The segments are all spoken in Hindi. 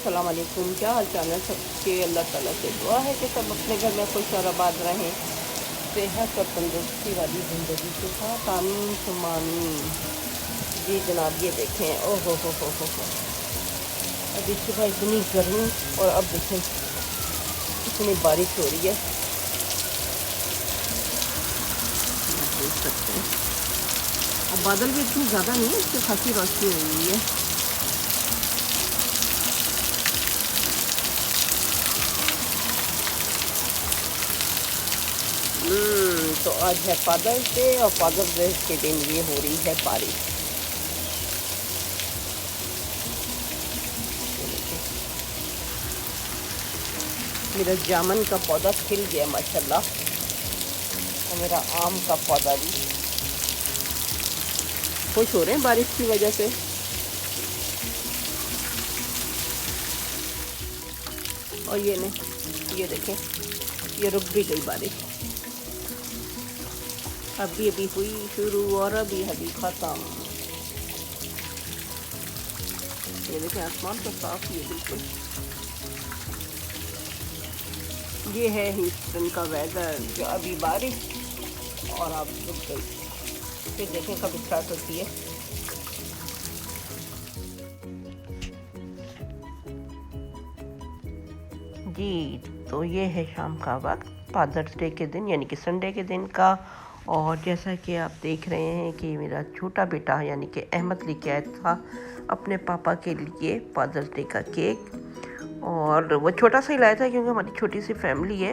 अस्सलाम वालेकुम। क्या हाल चाल है सबके। अल्लाह ताला से दुआ है कि सब अपने घर में खुश और आबाद रहें, सेहत और तंदुरुस्ती वाली ज़िंदगी के साथ। आमीन सुम्मा आमीन। जी जनाब, ये देखें, ओह हो। अभी सुबह इतनी गर्मी और अब देखें इतनी बारिश हो रही है, आप देख सकते हैं। अब बादल भी इतनी ज़्यादा नहीं है, इससे खासी रोशनी हो रही है। तो आज है फादर्स डे और फादर्स डे के दिन ये हो रही है बारिश। मेरा जामुन का पौधा खिल गया माशाल्लाह, और मेरा आम का पौधा भी। खुश हो रहे हैं बारिश की वजह से। और ये नहीं, ये देखें, ये रुक भी गई बारिश। अभी हुई शुरू और अभी ख़त्म। ये देखें, आसमान तो साफ ही है बिल्कुल। ये है ह्यूस्टन का वेदर, जो अभी बारिश और अब रुक गई। फिर देखें कब स्टार्ट होती है। जी, तो ये है शाम का वक्त फादर्स डे के दिन, यानी कि संडे के दिन का। और जैसा कि आप देख रहे हैं कि मेरा छोटा बेटा यानी कि अहमद लेके आया था अपने पापा के लिए फादर्स डे का केक। और वो छोटा सा ही लाया था क्योंकि हमारी छोटी सी फैमिली है।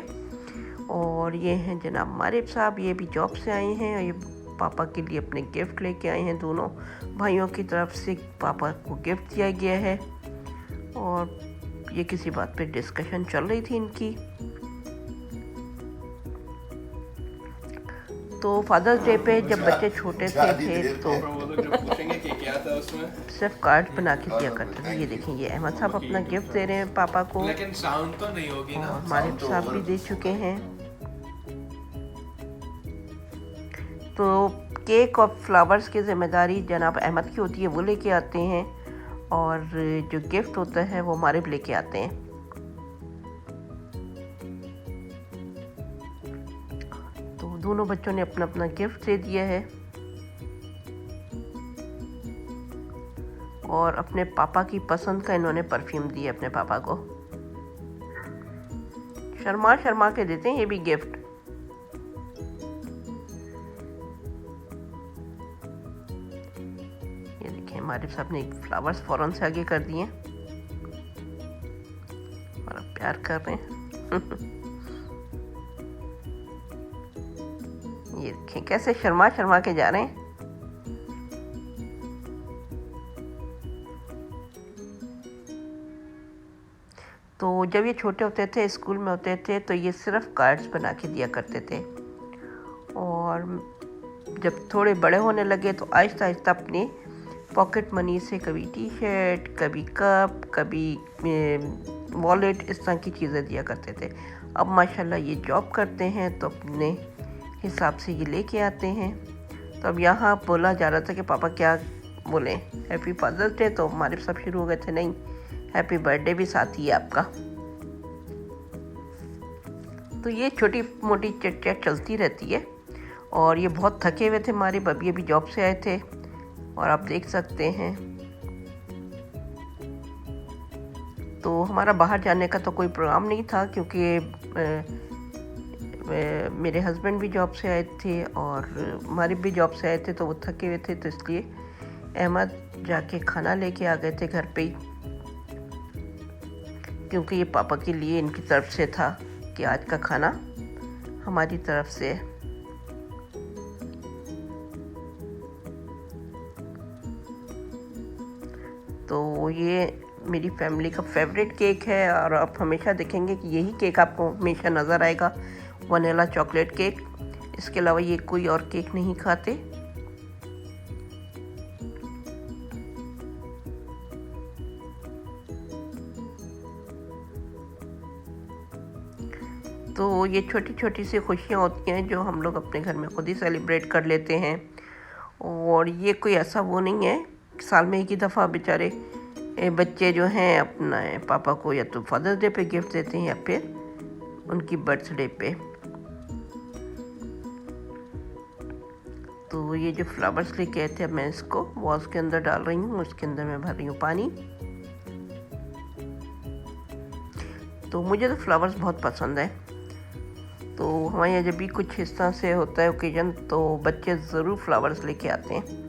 और ये हैं जनाब मारिब साहब, ये भी जॉब से आए हैं और ये पापा के लिए अपने गिफ्ट लेके आए हैं। दोनों भाइयों की तरफ से पापा को गिफ्ट दिया गया है और ये किसी बात पे डिस्कशन चल रही थी इनकी। तो फादर्स डे पे जब बच्चे छोटे थे तो सिर्फ कार्ड बना के दिया करते थे। ये देखें, ये अहमद साहब अपना गिफ्ट दे रहे हैं पापा को, लेकिन साउंड तो नहीं होगी ना। और मारिब साहब भी दे चुके हैं। तो केक और फ्लावर्स की जिम्मेदारी जनाब अहमद की होती है, वो लेके आते हैं, और जो गिफ्ट होता है वो मारिब लेके आते हैं। तो दोनों बच्चों ने अपना अपना गिफ्ट दे दिया है और अपने पापा की पसंद का इन्होंने परफ्यूम दिया अपने पापा को। शर्मा शर्मा के देते हैं ये भी गिफ्ट। ये देखिए, मारिब साहब ने फ्लावर्स फौरन से आगे कर दिए और अब प्यार कर रहे हैं। ये देखें कैसे शर्मा शर्मा के जा रहे हैं। तो जब ये छोटे होते थे, स्कूल में होते थे, तो ये सिर्फ कार्ड्स बना के दिया करते थे। और जब थोड़े बड़े होने लगे तो आहिस्ता आहिस्ता अपनी पॉकेट मनी से कभी टी शर्ट, कभी कप, कभी वॉलेट, इस तरह की चीज़ें दिया करते थे। अब माशाल्लाह ये जॉब करते हैं तो अपने हिसाब से ये लेके आते हैं। तो अब यहाँ बोला जा रहा था कि पापा क्या बोले, हैप्पी फादर्स डे, तो हमारे सब शुरू हो गए थे, नहीं हैप्पी बर्थडे भी साथ ही है आपका। तो ये छोटी मोटी चिट चैट चलती रहती है। और ये बहुत थके हुए थे हमारे बबी, अभी जॉब से आए थे, और आप देख सकते हैं। तो हमारा बाहर जाने का तो कोई प्रोग्राम नहीं था क्योंकि मेरे हस्बैंड भी जॉब से आए थे और हमारे भी जॉब से आए थे, तो वो थके हुए थे, तो इसलिए अहमद जाके खाना लेके आ गए थे घर पे ही, क्योंकि ये पापा के लिए इनकी तरफ से था कि आज का खाना हमारी तरफ से है। तो ये मेरी फैमिली का फेवरेट केक है और आप हमेशा देखेंगे कि यही केक आपको हमेशा नज़र आएगा, वनीला चॉकलेट केक। इसके अलावा ये कोई और केक नहीं खाते। तो ये छोटी छोटी सी खुशियाँ होती हैं जो हम लोग अपने घर में खुद ही सेलिब्रेट कर लेते हैं। और ये कोई ऐसा वो नहीं है, साल में एक ही दफ़ा बेचारे ये बच्चे जो हैं अपना पापा को या तो फादर्स डे पे गिफ्ट देते हैं या फिर उनकी बर्थडे पे। तो ये जो फ्लावर्स लेके आए थे, अब मैं इसको वॉल्स के अंदर डाल रही हूँ। उसके अंदर मैं भर रही हूँ पानी। तो मुझे तो फ्लावर्स बहुत पसंद है। तो हमारे यहाँ जब भी कुछ इस तरह से होता है ओकेजन, तो बच्चे ज़रूर फ्लावर्स लेके आते हैं।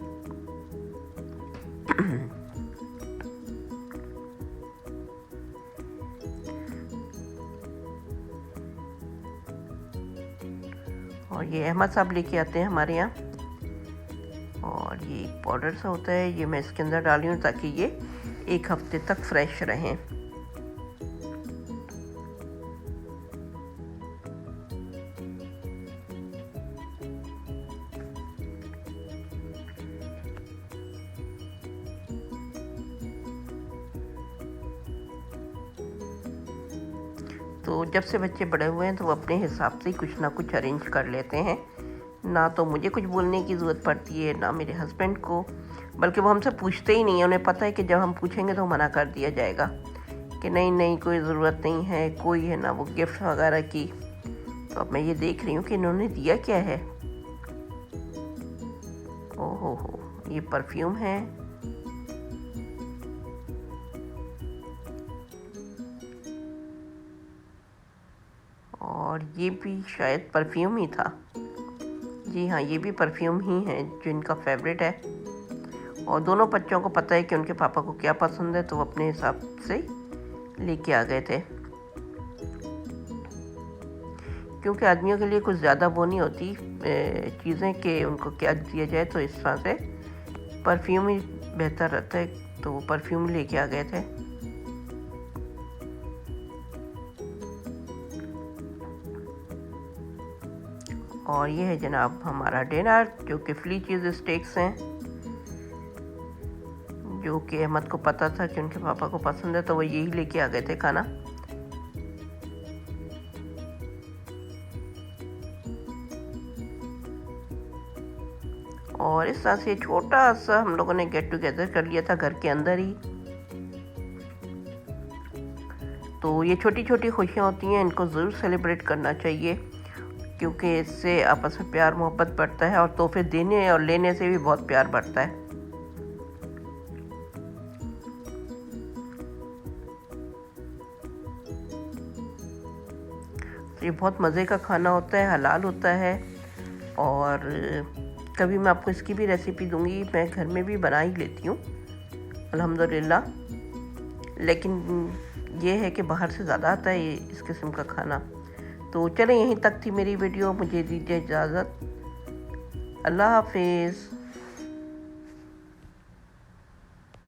और ये अहमद साहब लेके आते हैं हमारे यहाँ। और ये पाउडर सा होता है, ये मैं इसके अंदर डाली हूँ ताकि ये 1 हफ्ते तक फ्रेश रहें। तो जब से बच्चे बड़े हुए हैं तो वो अपने हिसाब से ही कुछ ना कुछ अरेंज कर लेते हैं। ना तो मुझे कुछ बोलने की ज़रूरत पड़ती है, ना मेरे हस्बैंड को, बल्कि वो हमसे पूछते ही नहीं है। उन्हें पता है कि जब हम पूछेंगे तो मना कर दिया जाएगा कि नहीं नहीं कोई ज़रूरत नहीं है, कोई है ना वो गिफ्ट वगैरह की। तो अब मैं ये देख रही हूँ कि इन्होंने दिया क्या है। ओहो हो, ये परफ्यूम है। और ये भी शायद परफ्यूम ही था। जी हाँ, ये भी परफ्यूम ही है जो इनका फेवरेट है। और दोनों बच्चों को पता है कि उनके पापा को क्या पसंद है, तो वो अपने हिसाब से लेके आ गए थे। क्योंकि आदमियों के लिए कुछ ज़्यादा वो नहीं होती चीज़ें कि उनको क्या दिया जाए, तो इस तरह से परफ्यूम ही बेहतर रहता है। तो वो परफ्यूम लेके आ गए थे। और ये है जनाब हमारा डिनर, जो कि फ्ली चीज़ स्टेक्स हैं, जो कि अहमद को पता था कि उनके पापा को पसंद है, तो वो यही लेके आ गए थे खाना। और इस तरह से छोटा सा हम लोगों ने गेट टुगेदर कर लिया था घर के अंदर ही। तो ये छोटी छोटी खुशियाँ होती हैं, इनको ज़रूर सेलिब्रेट करना चाहिए, क्योंकि इससे आपस में प्यार मोहब्बत बढ़ता है और तोहफे देने और लेने से भी बहुत प्यार बढ़ता है। तो ये बहुत मज़े का खाना होता है, हलाल होता है। और कभी मैं आपको इसकी भी रेसिपी दूंगी। मैं घर में भी बना ही लेती हूँ अल्हम्दुलिल्लाह, लेकिन ये है कि बाहर से ज़्यादा आता है इस किस्म का खाना। तो चलें, यहीं तक थी मेरी वीडियो। मुझे दीजिए इजाज़त। अल्लाह हाफिज़।